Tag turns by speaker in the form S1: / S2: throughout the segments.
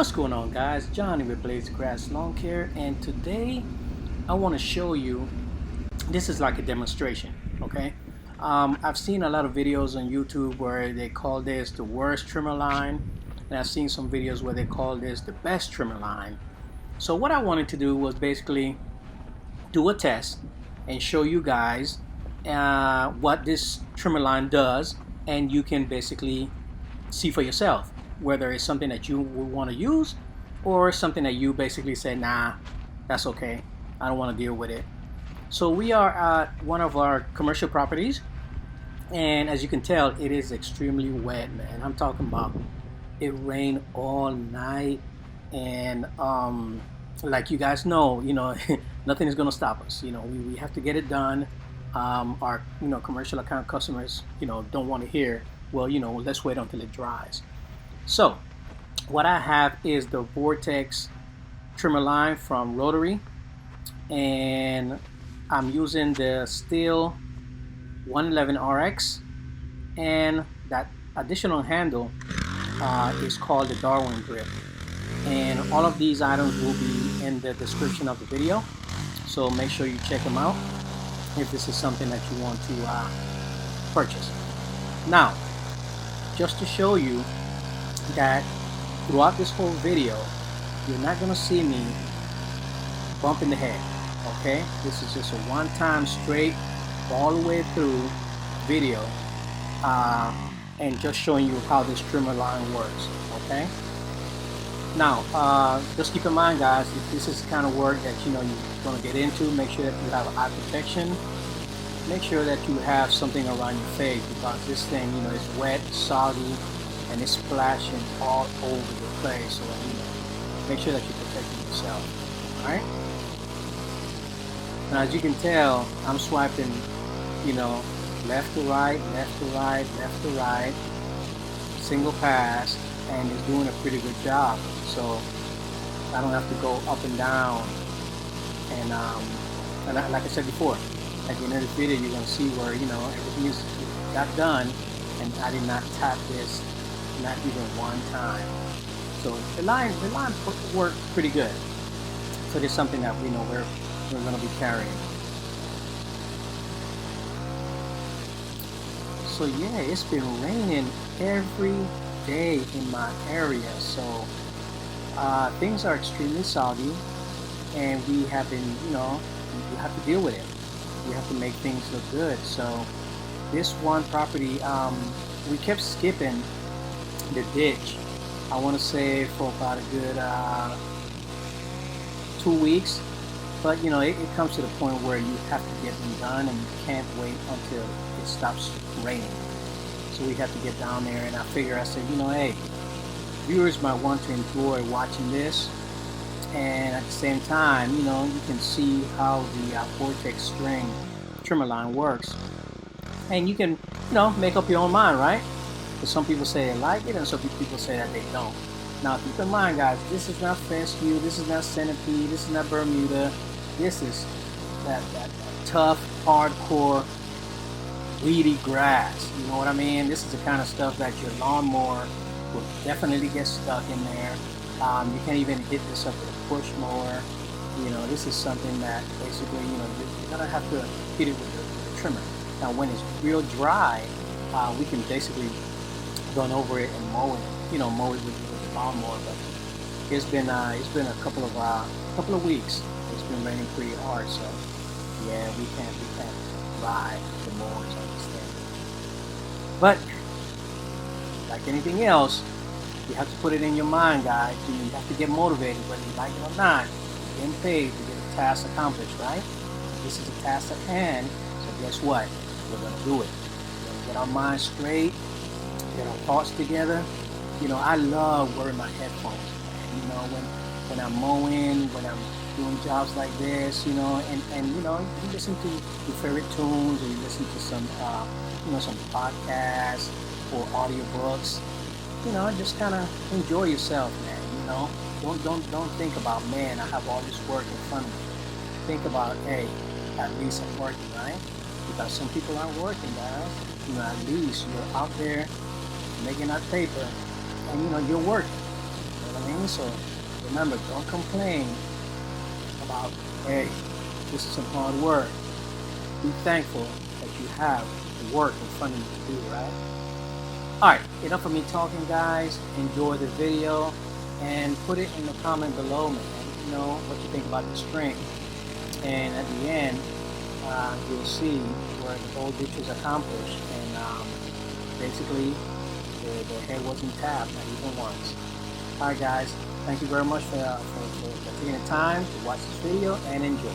S1: What's going on, guys? Johnny with Blades Grass Lawn Care, and today I want to show you. This is like a demonstration, okay? I've seen a lot of videos on YouTube where they call this the worst trimmer line, and I've seen some videos where they call this the best trimmer line. So what I wanted to do was basically do a test and show you guys what this trimmer line does, and you can basically see for yourself whether it's something that you would want to use or something that you basically say, nah, that's okay, I don't want to deal with it. So we are at one of our commercial properties, and as you can tell, it is extremely wet, man. I'm talking about it rained all night, and like you guys know, nothing is going to stop us. We have to get it done. Our commercial account customers don't want to hear, well, let's wait until it dries. So what I have is the Vortex trimmer line from Rotary, and I'm using the Steel 111RX, and that additional handle is called the Darwin grip, and all of these items will be in the description of the video, so make sure you check them out if this is something that you want to purchase. Now, just to show you that throughout this whole video, you're not going to see me bumping the head, okay? This is just a one-time straight all the way through video, and just showing you how this trimmer line works, okay? Now, just keep in mind, guys, if this is the kind of work that you're going to get into, make sure that you have eye protection. Make sure that you have something around your face, because this thing, is wet, soggy, and it's splashing all over the place. So make sure that you're protecting yourself. All right. Now, as you can tell, I'm swiping, left to right, left to right, left to right, single pass, and it's doing a pretty good job. So I don't have to go up and down. And like I said before, at the end of this video, you're gonna see where everything is got done, and I did not tap this, not even one time. So the line worked pretty good. So there's something that we're gonna be carrying. So yeah, it's been raining every day in my area, so things are extremely soggy, and we have been, we have to deal with it. We have to make things look good. So this one property, we kept skipping the ditch, I want to say for about a good 2 weeks, but it comes to the point where you have to get them done, and you can't wait until it stops raining. So we have to get down there, and I said, hey, viewers might want to enjoy watching this, and at the same time, you can see how the Vortex string trimmer line works, and you can, make up your own mind, right? Because some people say they like it, and some people say that they don't. Now, keep in mind, guys, this is not fescue, this is not centipede, this is not Bermuda. This is that tough, hardcore, weedy grass. You know what I mean? This is the kind of stuff that your lawnmower will definitely get stuck in there. You can't even hit this up with a push mower. This is something that basically, you're gonna have to hit it with the trimmer. Now, when it's real dry, we can basically run over it and mow it with the lawnmower. But it's been a couple of weeks. It's been raining pretty hard, so yeah, we can't ride the mowers on this thing. But like anything else, you have to put it in your mind, guys. You have to get motivated, whether you like it or not. You're getting paid to get a task accomplished, right? This is a task at hand, so guess what? We're going to do it. We're going to get our minds straight, get our thoughts together. I love wearing my headphones. When I'm mowing, when I'm doing jobs like this, and you listen to your favorite tunes, or you listen to some podcasts or audiobooks. Just kind of enjoy yourself, man. Don't think about, man, I have all this work in front of me. Think about, hey, at least I'm working, right? Because some people aren't working, guys. At least you're out there making that paper, and you're working. know what I mean? So remember, don't complain about, hey, this is some hard work. Be thankful that you have the work in front of you to do, right? Alright, enough of me talking, guys. Enjoy the video and put it in the comment below, man. You know what you think about the string. And at the end, you'll see where the whole ditch is accomplished. And basically, the head wasn't tapped, not even once. Alright, guys. Thank you very much for taking the time to watch this video and enjoy.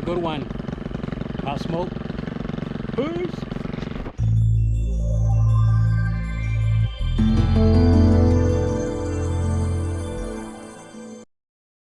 S2: good one. I'll smoke. Peace.